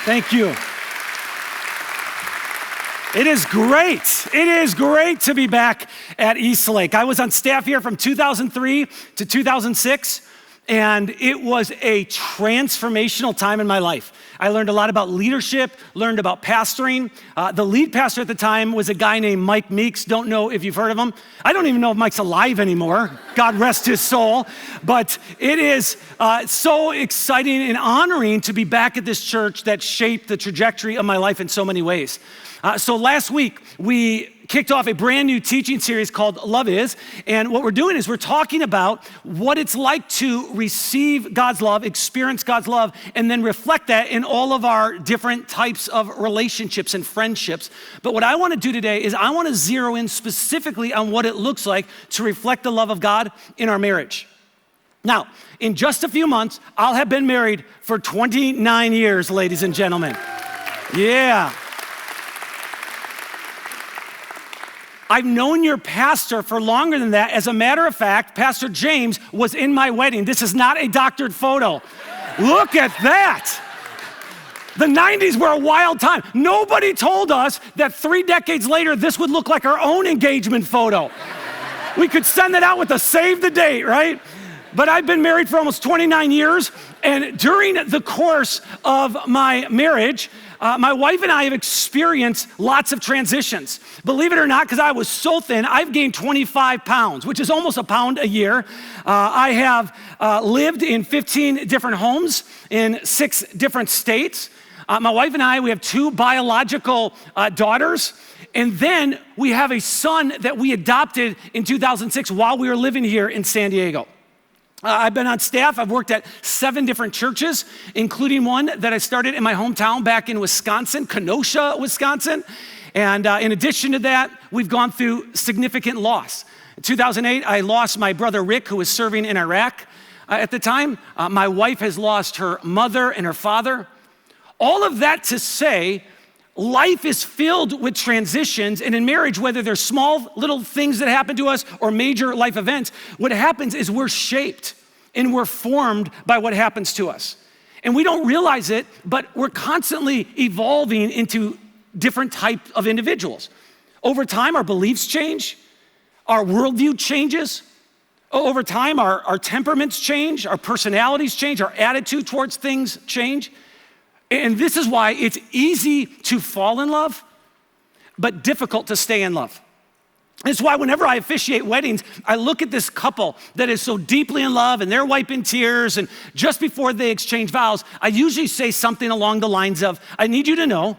Thank you. It is great. It is great to be back at Eastlake. I was on staff here from 2003 to 2006, and it was a transformational time in my life. I learned a lot about leadership, learned about pastoring. The lead pastor at the time was a guy named Mike Meeks. Don't know if you've heard of him. I don't even know if Mike's alive anymore. God rest his soul. But it is so exciting and honoring to be back at this church that shaped the trajectory of my life in so many ways. So last week, we kicked off a brand new teaching series called Love Is. And what we're doing is we're talking about what it's like to receive God's love, experience God's love, and then reflect that in all of our different types of relationships and friendships. But what I want to do today is I want to zero in specifically on what it looks like to reflect the love of God in our marriage. Now, in just a few months, I'll have been married for 29 years, ladies and gentlemen. Yeah. I've known your pastor for longer than that. As a matter of fact, Pastor James was in my wedding. This is not a doctored photo. Look at that. The 90s were a wild time. Nobody told us that 3 decades later, this would look like our own engagement photo. We could send it out with a save the date, right? But I've been married for almost 29 years, and during the course of my marriage, my wife and I have experienced lots of transitions. Believe it or not, because I was so thin, I've gained 25 pounds, which is almost a pound a year. I have lived in 15 different homes in 6 different states. My wife and I, we have 2 biological daughters. And then we have a son that we adopted in 2006 while we were living here in San Diego. I've been on staff. I've worked at 7 different churches, including one that I started in my hometown back in Wisconsin, Kenosha, Wisconsin. And in addition to that, we've gone through significant loss. In 2008, I lost my brother Rick, who was serving in Iraq at the time. My wife has lost her mother and her father. All of that to say, life is filled with transitions, and in marriage, whether they're small little things that happen to us or major life events, what happens is we're shaped and we're formed by what happens to us. And we don't realize it, but we're constantly evolving into different types of individuals. Over time, our beliefs change, our worldview changes. Over time, our temperaments change, our personalities change, our attitude towards things change. And this is why it's easy to fall in love, but difficult to stay in love. It's why whenever I officiate weddings, I look at this couple that is so deeply in love and they're wiping tears, and just before they exchange vows, I usually say something along the lines of, I need you to know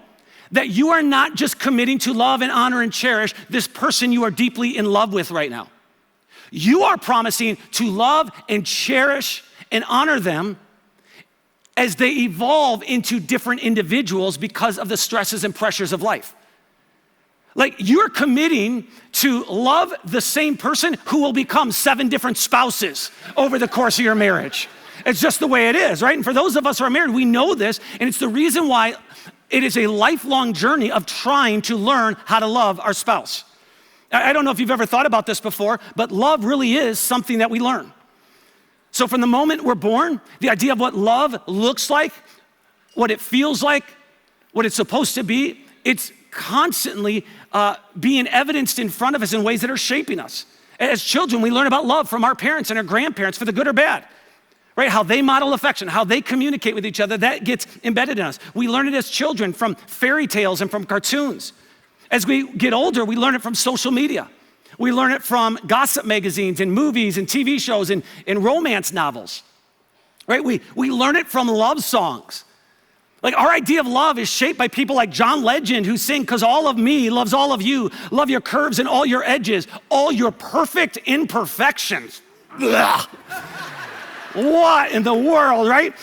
that you are not just committing to love and honor and cherish this person you are deeply in love with right now. You are promising to love and cherish and honor them as they evolve into different individuals because of the stresses and pressures of life. Like, you're committing to love the same person who will become 7 different spouses over the course of your marriage. It's just the way it is, right? And for those of us who are married, we know this, and it's the reason why it is a lifelong journey of trying to learn how to love our spouse. I don't know if you've ever thought about this before, but love really is something that we learn. So from the moment we're born, the idea of what love looks like, what it feels like, what it's supposed to be, it's constantly being evidenced in front of us in ways that are shaping us. As children, we learn about love from our parents and our grandparents for the good or bad, right? How they model affection, how they communicate with each other, that gets embedded in us. We learn it as children from fairy tales and from cartoons. As we get older, we learn it from social media. We learn it from gossip magazines and movies and TV shows and romance novels, right? We learn it from love songs. Like, our idea of love is shaped by people like John Legend, who sing, "'Cause all of me loves all of you, love your curves and all your edges, all your perfect imperfections." Ugh. What in the world, right?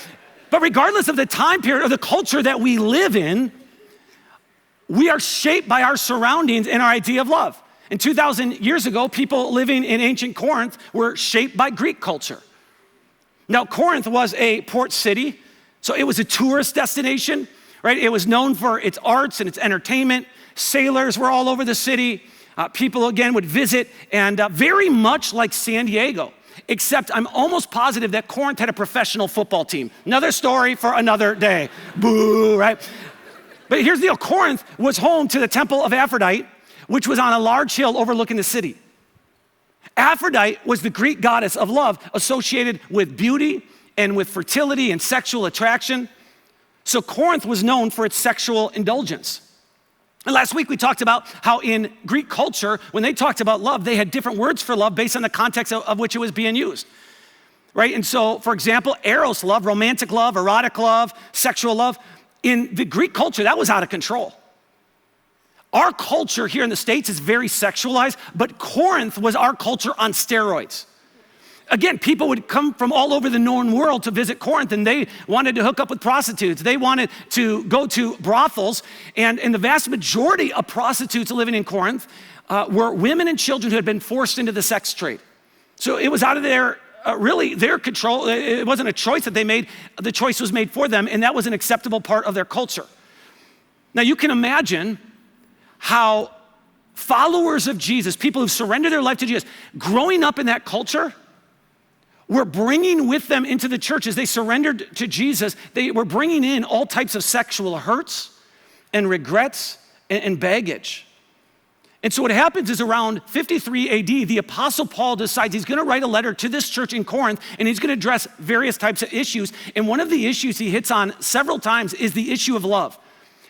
But regardless of the time period or the culture that we live in, we are shaped by our surroundings and our idea of love. And 2,000 years ago, people living in ancient Corinth were shaped by Greek culture. Now, Corinth was a port city, so it was a tourist destination, right? It was known for its arts and its entertainment. Sailors were all over the city. People, again, would visit, and very much like San Diego, except I'm almost positive that Corinth had a professional football team. Another story for another day. Boo, right? But here's the deal. Corinth was home to the temple of Aphrodite, which was on a large hill overlooking the city. Aphrodite was the Greek goddess of love associated with beauty and with fertility and sexual attraction. So Corinth was known for its sexual indulgence. And last week we talked about how in Greek culture, when they talked about love, they had different words for love based on the context of which it was being used, right? And so, for example, eros love, romantic love, erotic love, sexual love, in the Greek culture, that was out of control. Our culture here in the States is very sexualized, but Corinth was our culture on steroids. Again, people would come from all over the known world to visit Corinth, and they wanted to hook up with prostitutes. They wanted to go to brothels, and the vast majority of prostitutes living in Corinth were women and children who had been forced into the sex trade. So it was out of their control. It wasn't a choice that they made. The choice was made for them, and that was an acceptable part of their culture. Now, you can imagine how followers of Jesus, people who've surrendered their life to Jesus, growing up in that culture, were bringing with them into the church as they surrendered to Jesus. They were bringing in all types of sexual hurts and regrets and baggage. And so what happens is around 53 AD, the Apostle Paul decides he's gonna write a letter to this church in Corinth, and he's gonna address various types of issues. And one of the issues he hits on several times is the issue of love.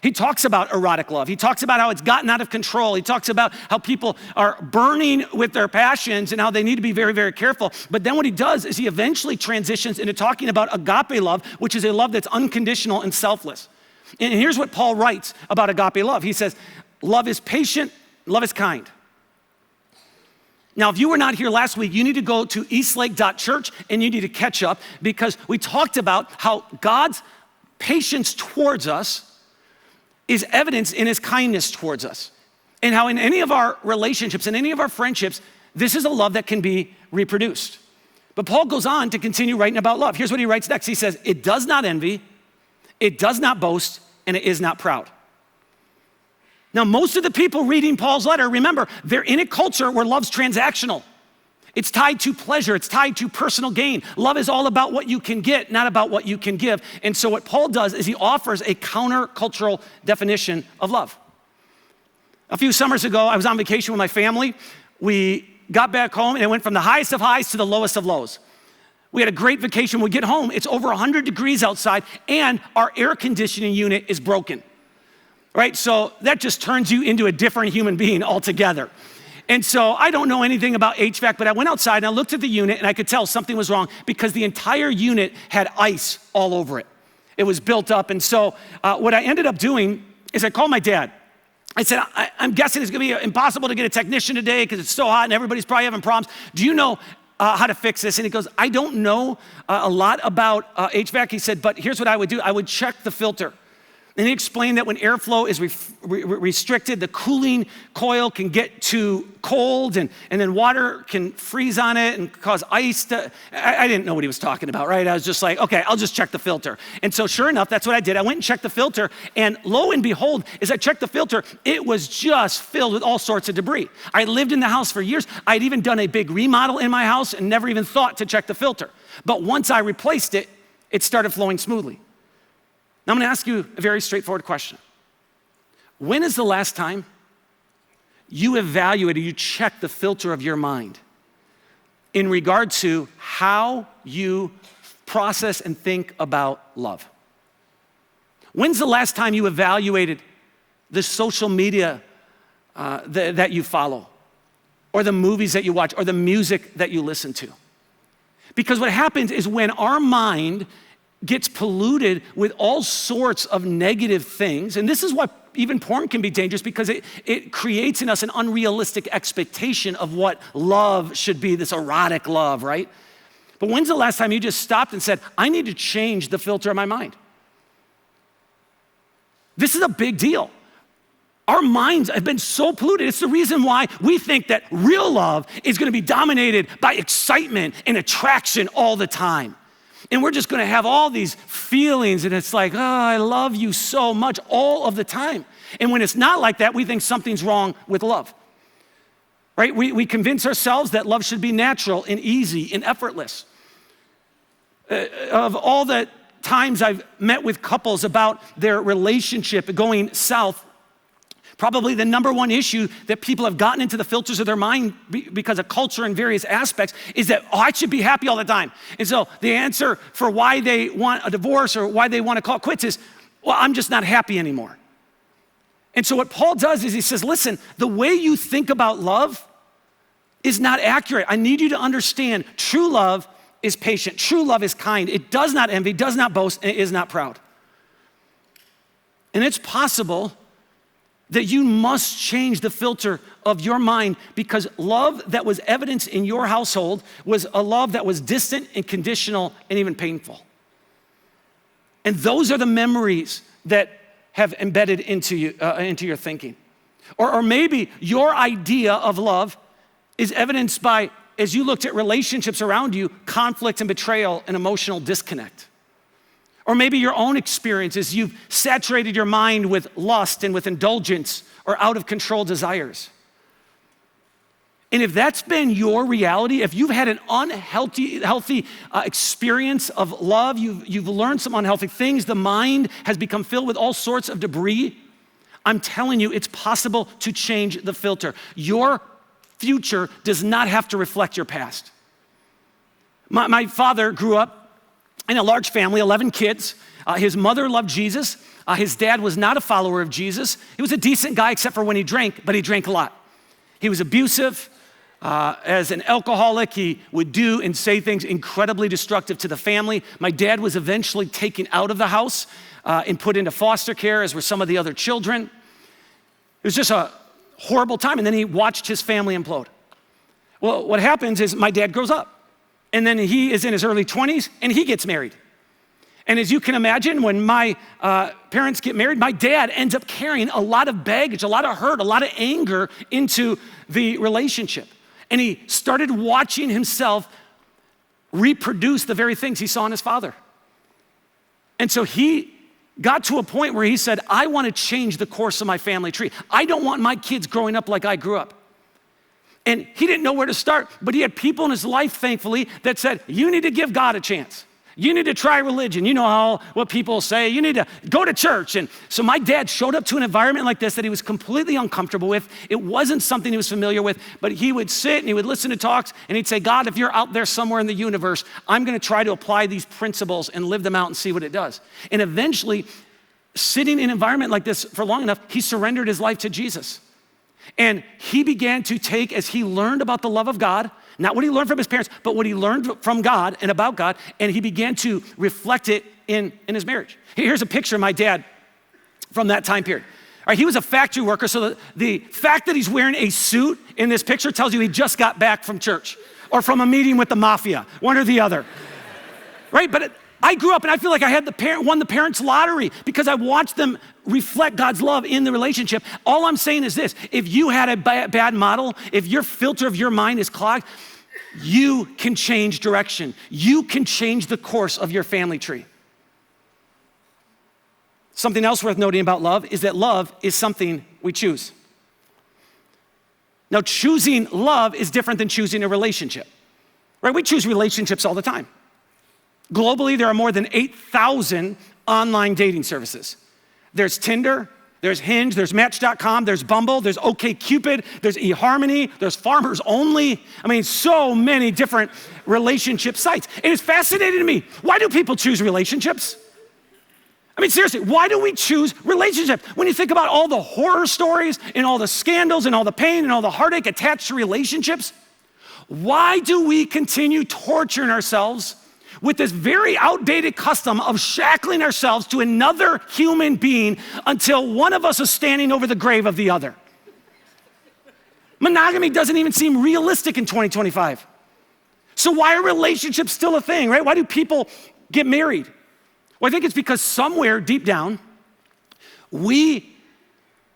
He talks about erotic love. He talks about how it's gotten out of control. He talks about how people are burning with their passions and how they need to be very, very careful. But then what he does is he eventually transitions into talking about agape love, which is a love that's unconditional and selfless. And here's what Paul writes about agape love. He says, love is patient, love is kind. Now, if you were not here last week, you need to go to eastlake.church and you need to catch up, because we talked about how God's patience towards us is evidenced in his kindness towards us. And how in any of our relationships, in any of our friendships, this is a love that can be reproduced. But Paul goes on to continue writing about love. Here's what he writes next. He says, it does not envy, it does not boast, and it is not proud. Now, most of the people reading Paul's letter, remember, they're in a culture where love's transactional. It's tied to pleasure. It's tied to personal gain. Love is all about what you can get, not about what you can give. And so what Paul does is he offers a countercultural definition of love. A few summers ago, I was on vacation with my family. We got back home and it went from the highest of highs to the lowest of lows. We had a great vacation. When we get home, it's over 100 degrees outside and our air conditioning unit is broken, right? So that just turns you into a different human being altogether. And so I don't know anything about HVAC, but I went outside and I looked at the unit and I could tell something was wrong because the entire unit had ice all over it. It was built up. And so what I ended up doing is I called my dad. I said, I'm guessing it's gonna be impossible to get a technician today because it's so hot and everybody's probably having problems. Do you know how to fix this? And he goes, I don't know a lot about HVAC. He said, but here's what I would do. I would check the filter. And he explained that when airflow is restricted, the cooling coil can get too cold and then water can freeze on it and cause ice to, I didn't know what he was talking about, right? I was just like, okay, I'll just check the filter. And so sure enough, that's what I did. I went and checked the filter, and lo and behold, as I checked the filter, it was just filled with all sorts of debris. I lived in the house for years. I'd even done a big remodel in my house and never even thought to check the filter. But once I replaced it, it started flowing smoothly. Now I'm gonna ask you a very straightforward question. When is the last time you evaluated, you checked the filter of your mind in regard to how you process and think about love? When's the last time you evaluated the social media that you follow, or the movies that you watch, or the music that you listen to? Because what happens is when our mind gets polluted with all sorts of negative things, and this is why even porn can be dangerous, because it creates in us an unrealistic expectation of what love should be, this erotic love, right? But when's the last time you just stopped and said, I need to change the filter of my mind? This is a big deal. Our minds have been so polluted. It's the reason why we think that real love is gonna be dominated by excitement and attraction all the time. And we're just gonna have all these feelings, and it's like, oh, I love you so much all of the time. And when it's not like that, we think something's wrong with love. right? We convince ourselves that love should be natural and easy and effortless. Of all the times I've met with couples about their relationship going south, probably the number one issue that people have gotten into the filters of their mind because of culture and various aspects is that, I should be happy all the time. And so the answer for why they want a divorce or why they want to call it quits is, well, I'm just not happy anymore. And so what Paul does is he says, listen, the way you think about love is not accurate. I need you to understand true love is patient. True love is kind. It does not envy, does not boast, and it is not proud. And it's possible that you must change the filter of your mind because love that was evidenced in your household was a love that was distant and conditional and even painful. And those are the memories that have embedded into you, into your thinking. Or maybe your idea of love is evidenced by, as you looked at relationships around you, conflict and betrayal and emotional disconnect. Or maybe your own experiences, you've saturated your mind with lust and with indulgence or out of control desires. And if that's been your reality, if you've had an unhealthy experience of love, you've learned some unhealthy things, the mind has become filled with all sorts of debris, I'm telling you, it's possible to change the filter. Your future does not have to reflect your past. My father grew up in a large family, 11 kids. His mother loved Jesus. His dad was not a follower of Jesus. He was a decent guy except for when he drank, but he drank a lot. He was abusive. As an alcoholic, he would do and say things incredibly destructive to the family. My dad was eventually taken out of the house and put into foster care, as were some of the other children. It was just a horrible time, and then he watched his family implode. Well, what happens is my dad grows up. And then he is in his early 20s, and he gets married. And as you can imagine, when my parents get married, my dad ends up carrying a lot of baggage, a lot of hurt, a lot of anger into the relationship. And he started watching himself reproduce the very things he saw in his father. And so he got to a point where he said, I want to change the course of my family tree. I don't want my kids growing up like I grew up. And he didn't know where to start, but he had people in his life, thankfully, that said, you need to give God a chance. You need to try religion. You know what people say. You need to go to church. And so my dad showed up to an environment like this that he was completely uncomfortable with. It wasn't something he was familiar with, but he would sit and he would listen to talks and he'd say, God, if you're out there somewhere in the universe, I'm going to try to apply these principles and live them out and see what it does. And eventually, sitting in an environment like this for long enough, he surrendered his life to Jesus. And he began to take, as he learned about the love of God, not what he learned from his parents, but what he learned from God and about God, and he began to reflect it in his marriage. Here's a picture of my dad from that time period. All right, he was a factory worker, so the fact that he's wearing a suit in this picture tells you he just got back from church or from a meeting with the mafia, one or the other, right? But I grew up and I feel like I had won the parents' lottery because I watched them reflect God's love in the relationship. All I'm saying is this: if you had a bad model, if your filter of your mind is clogged, you can change direction. You can change the course of your family tree. Something else worth noting about love is that love is something we choose. Now, choosing love is different than choosing a relationship, right? We choose relationships all the time. Globally, there are more than 8,000 online dating services. There's Tinder, there's Hinge, there's Match.com, there's Bumble, there's OkCupid, there's eHarmony, there's Farmers Only. I mean, so many different relationship sites. And it's fascinating to me. Why do people choose relationships? I mean, seriously, why do we choose relationships? When you think about all the horror stories and all the scandals and all the pain and all the heartache attached to relationships, why do we continue torturing ourselves with this very outdated custom of shackling ourselves to another human being until one of us is standing over the grave of the other? Monogamy doesn't even seem realistic in 2025. So why are relationships still a thing, right? Why do people get married? Well, I think it's because somewhere deep down, we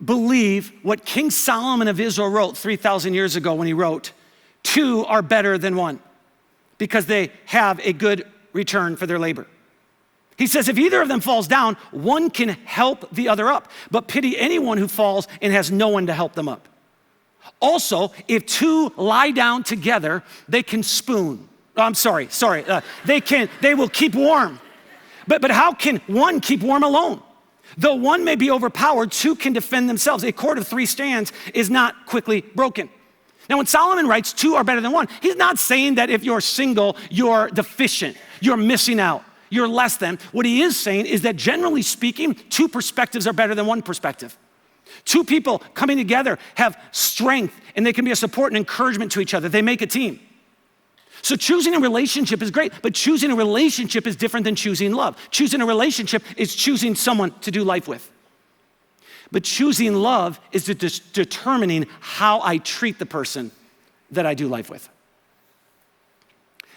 believe what King Solomon of Israel wrote 3,000 years ago when he wrote, two are better than one because they have a good return for their labor. He says, if either of them falls down, one can help the other up, but pity anyone who falls and has no one to help them up. Also, if two lie down together, they can spoon. Oh, I'm sorry. They will keep warm. But how can one keep warm alone? Though one may be overpowered, two can defend themselves. A cord of 3 strands is not quickly broken. Now, when Solomon writes 2 are better than 1, he's not saying that if you're single, you're deficient, you're missing out, you're less than. What he is saying is that generally speaking, 2 perspectives are better than 1 perspective. 2 people coming together have strength, and they can be a support and encouragement to each other. They make a team. So choosing a relationship is great, but choosing a relationship is different than choosing love. Choosing a relationship is choosing someone to do life with. But choosing love is determining how I treat the person that I do life with.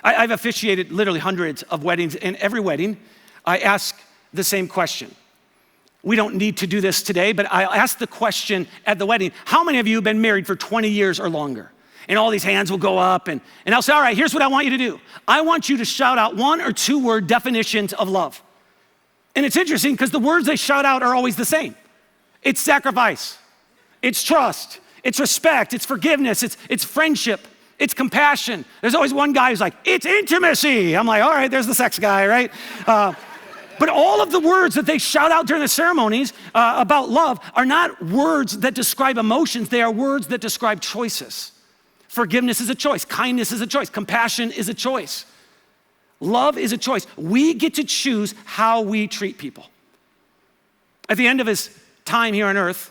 I've officiated literally hundreds of weddings, and every wedding, I ask the same question. We don't need to do this today, but I ask the question at the wedding, how many of you have been married for 20 years or longer? And all these hands will go up, and I'll say, all right, here's what I want you to do. I want you to shout out 1 or 2 word definitions of love. And it's interesting because the words they shout out are always the same. It's sacrifice, it's trust, it's respect, it's forgiveness, it's friendship, it's compassion. There's always one guy who's like, it's intimacy. I'm like, all right, there's the sex guy, right? But all of the words that they shout out during the ceremonies about love are not words that describe emotions. They are words that describe choices. Forgiveness is a choice. Kindness is a choice. Compassion is a choice. Love is a choice. We get to choose how we treat people. At the end of his time here on earth,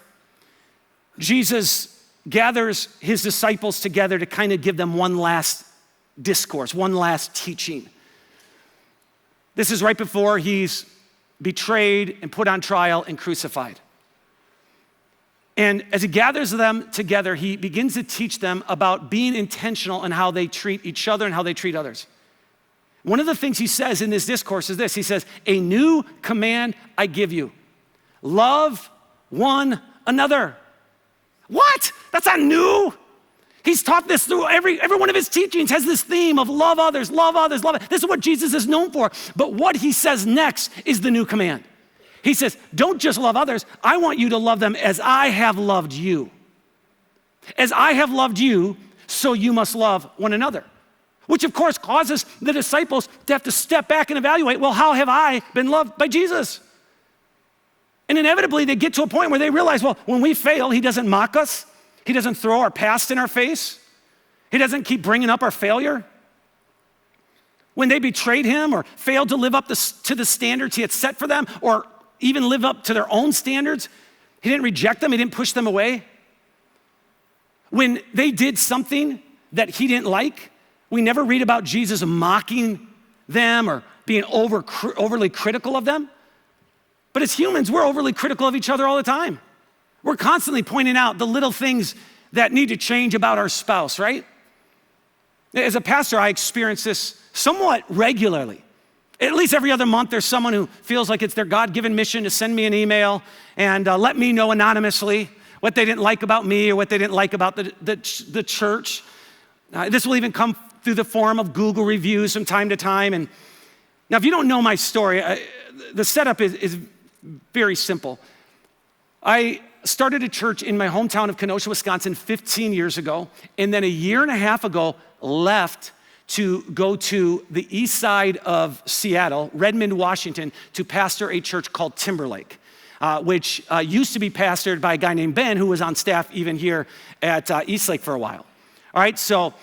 Jesus gathers his disciples together to kind of give them one last discourse, one last teaching. This is right before he's betrayed and put on trial and crucified. And as he gathers them together, he begins to teach them about being intentional in how they treat each other and how they treat others. One of the things he says in this discourse is this. He says, a new command I give you. Love one another. What? That's not new. He's taught this through every one of his teachings has this theme of love others, love others, love others. This is what Jesus is known for. But what he says next is the new command. He says, don't just love others. I want you to love them as I have loved you. As I have loved you, so you must love one another. Which of course causes the disciples to have to step back and evaluate, well, how have I been loved by Jesus? And inevitably they get to a point where they realize, well, when we fail, he doesn't mock us. He doesn't throw our past in our face. He doesn't keep bringing up our failure. When they betrayed him or failed to live up to the standards he had set for them or even live up to their own standards, he didn't reject them, he didn't push them away. When they did something that he didn't like, we never read about Jesus mocking them or being overly critical of them. But as humans, we're overly critical of each other all the time. We're constantly pointing out the little things that need to change about our spouse, right? As a pastor, I experience this somewhat regularly. At least every other month, there's someone who feels like it's their God-given mission to send me an email and let me know anonymously what they didn't like about me or what they didn't like about the church. This will even come through the form of Google reviews from time to time. And now, if you don't know my story, the setup is very simple. I started a church in my hometown of Kenosha, Wisconsin 15 years ago, and then a year and a half ago left to go to the east side of Seattle, Redmond, Washington, to pastor a church called Timberlake, which used to be pastored by a guy named Ben, who was on staff even here at Eastlake for a while. All right, so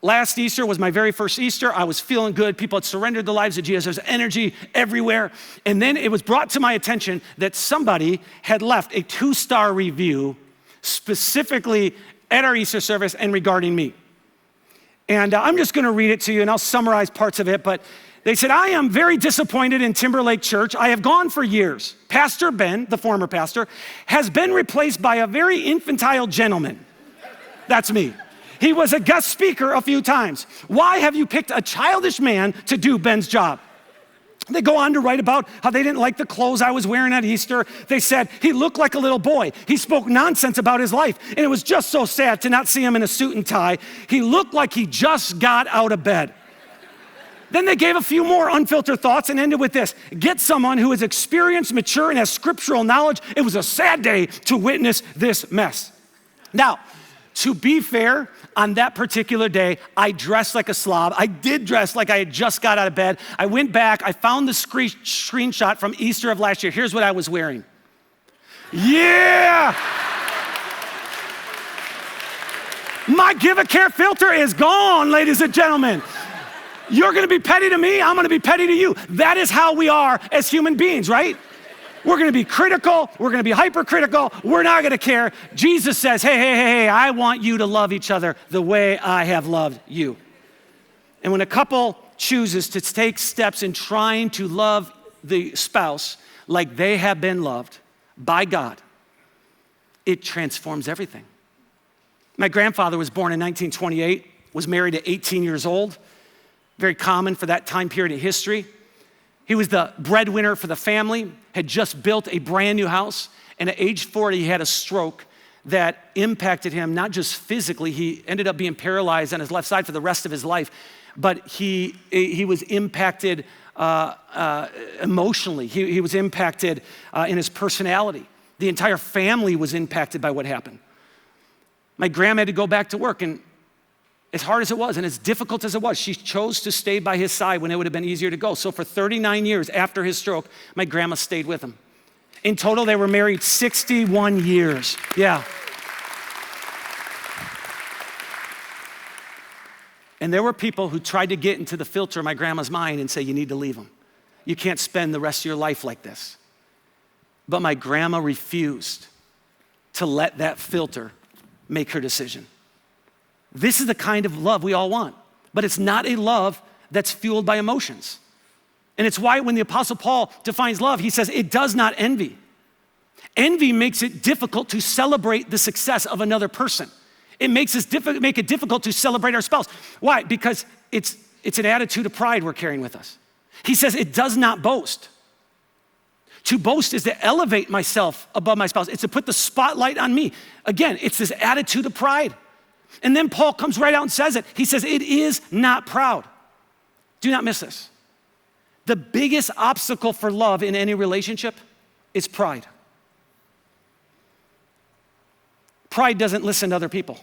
last Easter was my very first Easter. I was feeling good. People had surrendered their lives to Jesus. There's energy everywhere. And then it was brought to my attention that somebody had left a 2-star review specifically at our Easter service and regarding me. And I'm just going to read it to you, and I'll summarize parts of it. But they said, I am very disappointed in Timberlake Church. I have gone for years. Pastor Ben, the former pastor, has been replaced by a very infantile gentleman. That's me. He was a guest speaker a few times. Why have you picked a childish man to do Ben's job? They go on to write about how they didn't like the clothes I was wearing at Easter. They said he looked like a little boy. He spoke nonsense about his life. And it was just so sad to not see him in a suit and tie. He looked like he just got out of bed. Then they gave a few more unfiltered thoughts and ended with this. Get someone who is experienced, mature, and has scriptural knowledge. It was a sad day to witness this mess. Now, To be fair, on that particular day, I dressed like a slob. I did dress like I had just got out of bed. I went back, I found the screenshot from Easter of last year. Here's what I was wearing. Yeah! My give a care filter is gone, ladies and gentlemen. You're gonna be petty to me, I'm gonna be petty to you. That is how we are as human beings, right? We're gonna be critical, we're gonna be hypercritical, we're not gonna care. Jesus says, hey, I want you to love each other the way I have loved you. And when a couple chooses to take steps in trying to love the spouse like they have been loved by God, it transforms everything. My grandfather was born in 1928, was married at 18 years old, very common for that time period in history. He was the breadwinner for the family, had just built a brand new house, and at age 40, he had a stroke that impacted him, not just physically, he ended up being paralyzed on his left side for the rest of his life, but he was impacted emotionally. He was impacted in his personality. The entire family was impacted by what happened. My grandma had to go back to work, and as hard as it was and as difficult as it was, she chose to stay by his side when it would have been easier to go. So for 39 years after his stroke, my grandma stayed with him. In total, they were married 61 years. Yeah. And there were people who tried to get into the filter of my grandma's mind and say, you need to leave him. You can't spend the rest of your life like this. But my grandma refused to let that filter make her decision. This is the kind of love we all want, but it's not a love that's fueled by emotions. And it's why when the Apostle Paul defines love, he says it does not envy. Envy makes it difficult to celebrate the success of another person. It makes make it difficult to celebrate our spouse. Why? Because it's an attitude of pride we're carrying with us. He says it does not boast. To boast is to elevate myself above my spouse. It's to put the spotlight on me. Again, it's this attitude of pride. And then Paul comes right out and says it. He says, it is not proud. Do not miss this. The biggest obstacle for love in any relationship is pride. Pride doesn't listen to other people.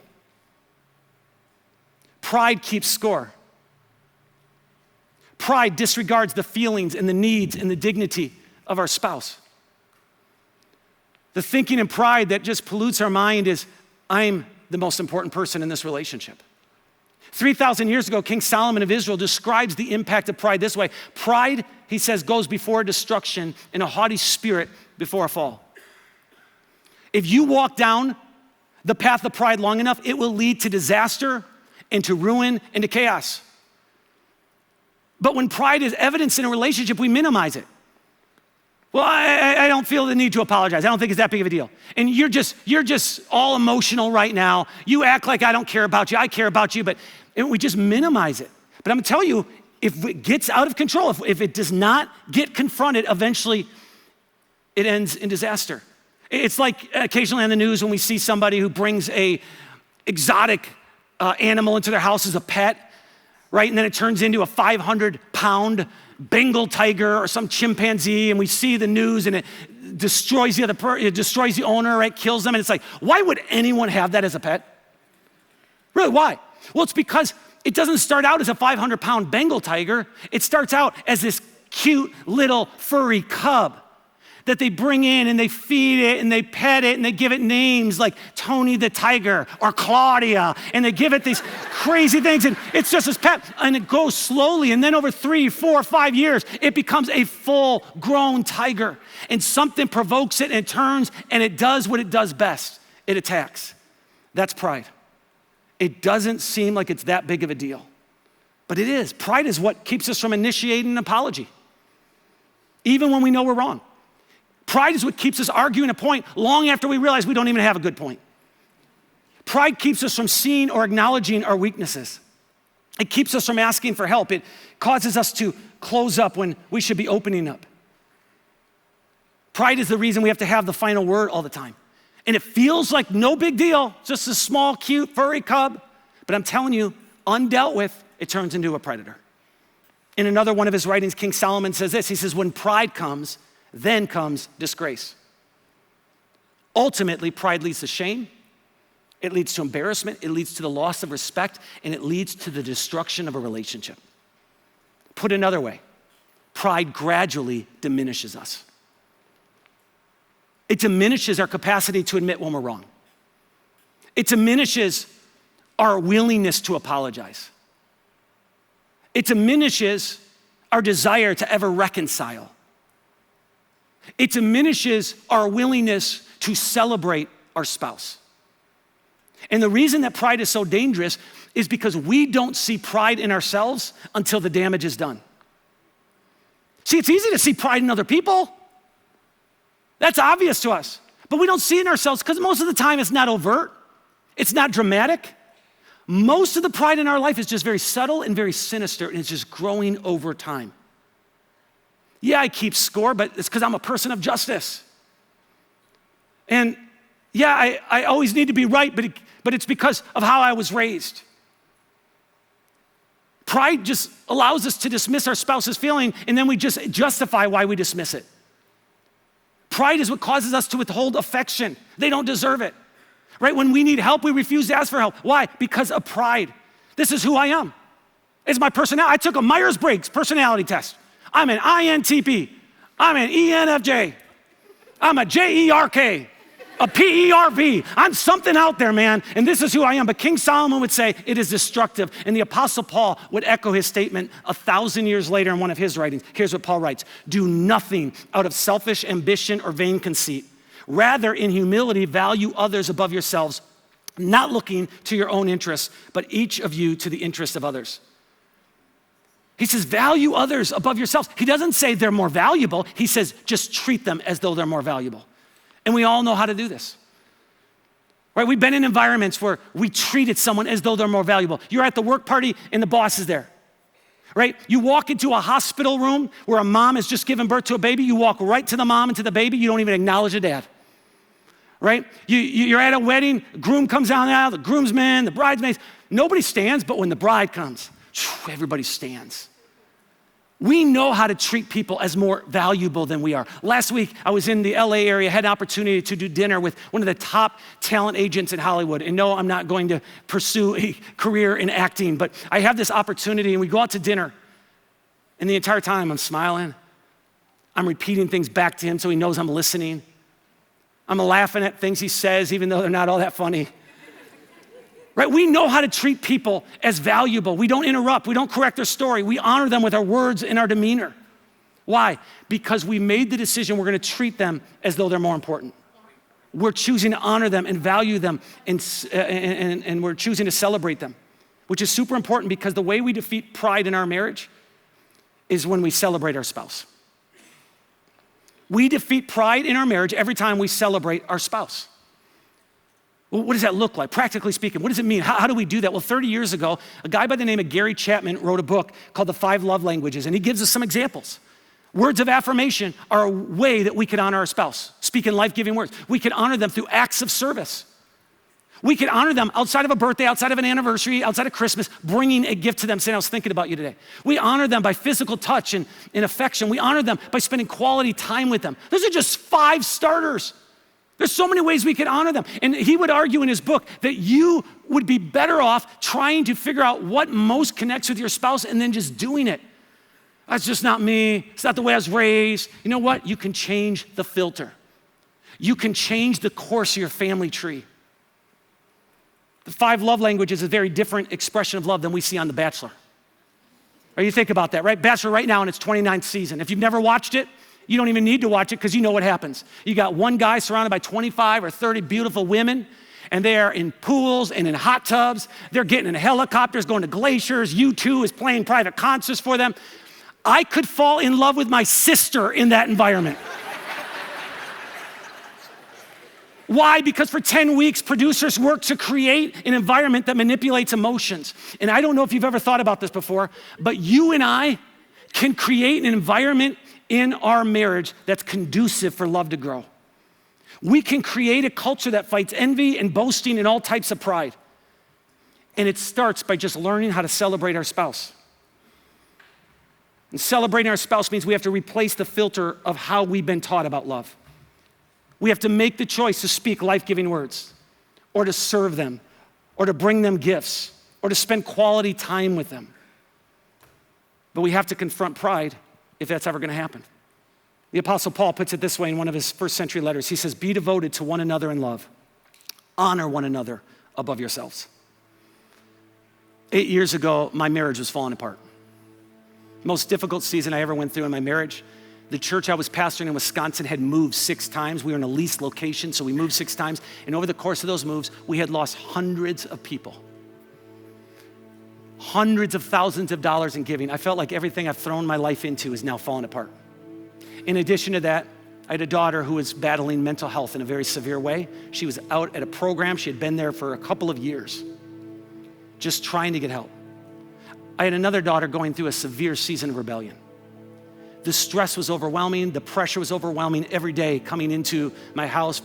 Pride keeps score. Pride disregards the feelings and the needs and the dignity of our spouse. The thinking and pride that just pollutes our mind is, I'm the most important person in this relationship. 3,000 years ago, King Solomon of Israel describes the impact of pride this way. Pride, he says, goes before destruction and a haughty spirit before a fall. If you walk down the path of pride long enough, it will lead to disaster and to ruin and to chaos. But when pride is evidenced in a relationship, we minimize it. Well, I don't feel the need to apologize. I don't think it's that big of a deal. And you're just all emotional right now. You act like I don't care about you. I care about you, but we just minimize it. But I'm gonna tell you, if it gets out of control, if it does not get confronted, eventually it ends in disaster. It's like occasionally on the news when we see somebody who brings a exotic animal into their house as a pet, right? And then it turns into a 500-pound Bengal tiger or some chimpanzee, and we see the news and it destroys the owner, right? Kills them, and it's like, why would anyone have that as a pet? Really, why? Well, it's because it doesn't start out as a 500-pound Bengal tiger. It starts out as this cute little furry cub that they bring in and they feed it and they pet it and they give it names like Tony the Tiger or Claudia, and they give it these crazy things, and it's just this pet, and it goes slowly, and then over 3, 4, 5 years, it becomes a full-grown tiger, and something provokes it and it turns and it does what it does best. It attacks. That's pride. It doesn't seem like it's that big of a deal, but it is. Pride is what keeps us from initiating an apology, even when we know we're wrong. Pride is what keeps us arguing a point long after we realize we don't even have a good point. Pride keeps us from seeing or acknowledging our weaknesses. It keeps us from asking for help. It causes us to close up when we should be opening up. Pride is the reason we have to have the final word all the time. And it feels like no big deal, just a small, cute, furry cub. But I'm telling you, undealt with, it turns into a predator. In another one of his writings, King Solomon says this. He says, when pride comes, then comes disgrace. Ultimately, pride leads to shame, It leads to embarrassment, it leads to the loss of respect, and it leads to the destruction of a relationship. Put another way, pride gradually diminishes us. It diminishes our capacity to admit when we're wrong. It diminishes our willingness to apologize. It diminishes our desire to ever reconcile. It diminishes our willingness to celebrate our spouse. And the reason that pride is so dangerous is because we don't see pride in ourselves until the damage is done. See, it's easy to see pride in other people. That's obvious to us. But we don't see it in ourselves because most of the time it's not overt. It's not dramatic. Most of the pride in our life is just very subtle and very sinister, and it's just growing over time. Yeah, I keep score, but it's because I'm a person of justice. And yeah, I always need to be right, but it's because of how I was raised. Pride just allows us to dismiss our spouse's feeling, and then we just justify why we dismiss it. Pride is what causes us to withhold affection. They don't deserve it. Right? When we need help, we refuse to ask for help. Why? Because of pride. This is who I am. It's my personality. I took a Myers-Briggs personality test. I'm an INTP. I'm an ENFJ. I'm a JERK, a PERV. I'm something out there, man, and this is who I am. But King Solomon would say it is destructive, and the Apostle Paul would echo his statement 1,000 years later in one of his writings. Here's what Paul writes: do nothing out of selfish ambition or vain conceit. Rather, in humility, value others above yourselves, not looking to your own interests, but each of you to the interest of others. He says, value others above yourselves. He doesn't say they're more valuable. He says, just treat them as though they're more valuable. And we all know how to do this. Right? We've been in environments where we treated someone as though they're more valuable. You're at the work party and the boss is there. Right? You walk into a hospital room where a mom has just given birth to a baby. You walk right to the mom and to the baby. You don't even acknowledge the dad. Right? You're at a wedding, groom comes down the aisle, the groomsmen, the bridesmaids. Nobody stands, but when the bride comes, everybody stands. We know how to treat people as more valuable than we are. Last week, I was in the LA area, had an opportunity to do dinner with one of the top talent agents in Hollywood. And no, I'm not going to pursue a career in acting, but I have this opportunity and we go out to dinner. And the entire time I'm smiling. I'm repeating things back to him so he knows I'm listening. I'm laughing at things he says, even though they're not all that funny. Right? We know how to treat people as valuable. We don't interrupt. We don't correct their story. We honor them with our words and our demeanor. Why? Because we made the decision we're going to treat them as though they're more important. We're choosing to honor them and value them, and we're choosing to celebrate them, which is super important because the way we defeat pride in our marriage is when we celebrate our spouse. We defeat pride in our marriage every time we celebrate our spouse. Well, what does that look like? Practically speaking, what does it mean? How do we do that? Well, 30 years ago, a guy by the name of Gary Chapman wrote a book called The 5 Love Languages, and he gives us some examples. Words of affirmation are a way that we can honor our spouse, speaking life-giving words. We can honor them through acts of service. We can honor them outside of a birthday, outside of an anniversary, outside of Christmas, bringing a gift to them, saying, I was thinking about you today. We honor them by physical touch and affection. We honor them by spending quality time with them. Those are just 5 starters. There's so many ways we can honor them. And he would argue in his book that you would be better off trying to figure out what most connects with your spouse and then just doing it. That's just not me. It's not the way I was raised. You know what? You can change the filter. You can change the course of your family tree. The 5 love languages is a very different expression of love than we see on The Bachelor. Or you think about that, right? Bachelor right now in its 29th season. If you've never watched it, you don't even need to watch it because you know what happens. You got one guy surrounded by 25 or 30 beautiful women, and they are in pools and in hot tubs. They're getting in helicopters, going to glaciers. U2 is playing private concerts for them. I could fall in love with my sister in that environment. Why? Because for 10 weeks, producers work to create an environment that manipulates emotions. And I don't know if you've ever thought about this before, but you and I can create an environment in our marriage that's conducive for love to grow. We can create a culture that fights envy and boasting and all types of pride. And it starts by just learning how to celebrate our spouse. And celebrating our spouse means we have to replace the filter of how we've been taught about love. We have to make the choice to speak life-giving words. or to serve them or to bring them gifts or to spend quality time with them. But we have to confront pride if that's ever going to happen. The Apostle Paul puts it this way in one of his first century letters. He says, be devoted to one another in love. Honor one another above yourselves. 8 years ago, my marriage was falling apart. Most difficult season I ever went through in my marriage. The church I was pastoring in Wisconsin had moved 6 times. We were in a leased location, so we moved 6 times. And over the course of those moves, we had lost hundreds of people. Hundreds of thousands of dollars in giving. I felt like everything I've thrown my life into is now falling apart. In addition to that, I had a daughter who was battling mental health in a very severe way. She was out at a program. She had been there for a couple of years, just trying to get help. I had another daughter going through a severe season of rebellion. The stress was overwhelming. The pressure was overwhelming every day coming into my house,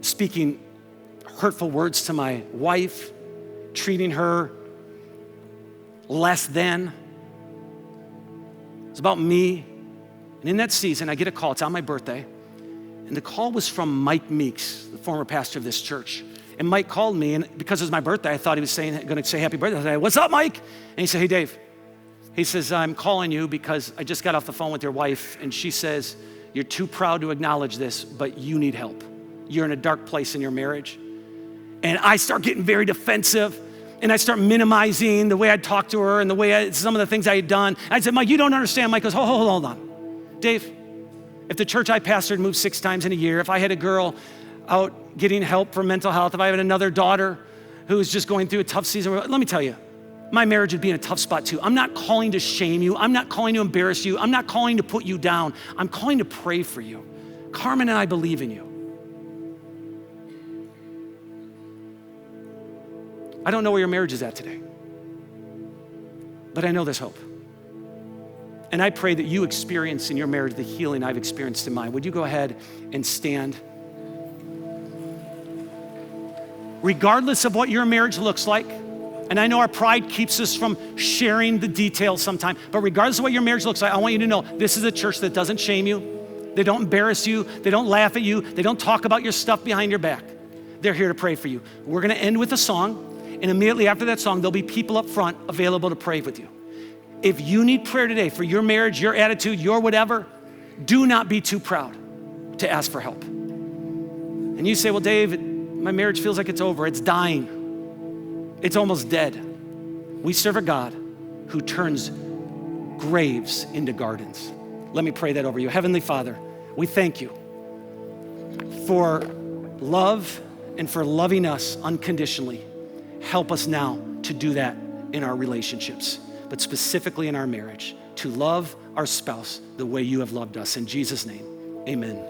speaking hurtful words to my wife, treating her less than. It's about me. And in that season, I get a call. It's on my birthday. And the call was from Mike Meeks, the former pastor of this church. And Mike called me, and because it was my birthday, I thought he was going to say happy birthday. I said, what's up, Mike? And he said, hey, Dave. He says, I'm calling you because I just got off the phone with your wife, and she says, you're too proud to acknowledge this, but you need help. You're in a dark place in your marriage. And I start getting very defensive, and I start minimizing the way I'd talk to her and some of the things I had done. I said, Mike, you don't understand. Mike goes, hold on. Dave, if the church I pastored moved 6 times in a year, if I had a girl out getting help for mental health, if I had another daughter who was just going through a tough season, let me tell you, my marriage would be in a tough spot too. I'm not calling to shame you. I'm not calling to embarrass you. I'm not calling to put you down. I'm calling to pray for you. Carmen and I believe in you. I don't know where your marriage is at today, but I know there's hope. And I pray that you experience in your marriage the healing I've experienced in mine. Would you go ahead and stand? Regardless of what your marriage looks like, and I know our pride keeps us from sharing the details sometimes, but regardless of what your marriage looks like, I want you to know this is a church that doesn't shame you. They don't embarrass you. They don't laugh at you. They don't talk about your stuff behind your back. They're here to pray for you. We're gonna end with a song, and immediately after that song, there'll be people up front available to pray with you. If you need prayer today for your marriage, your attitude, your whatever, do not be too proud to ask for help. And you say, well, Dave, my marriage feels like it's over. It's dying. It's almost dead. We serve a God who turns graves into gardens. Let me pray that over you. Heavenly Father, we thank you for love and for loving us unconditionally. Help us now to do that in our relationships, but specifically in our marriage, to love our spouse the way you have loved us. In Jesus' name, amen.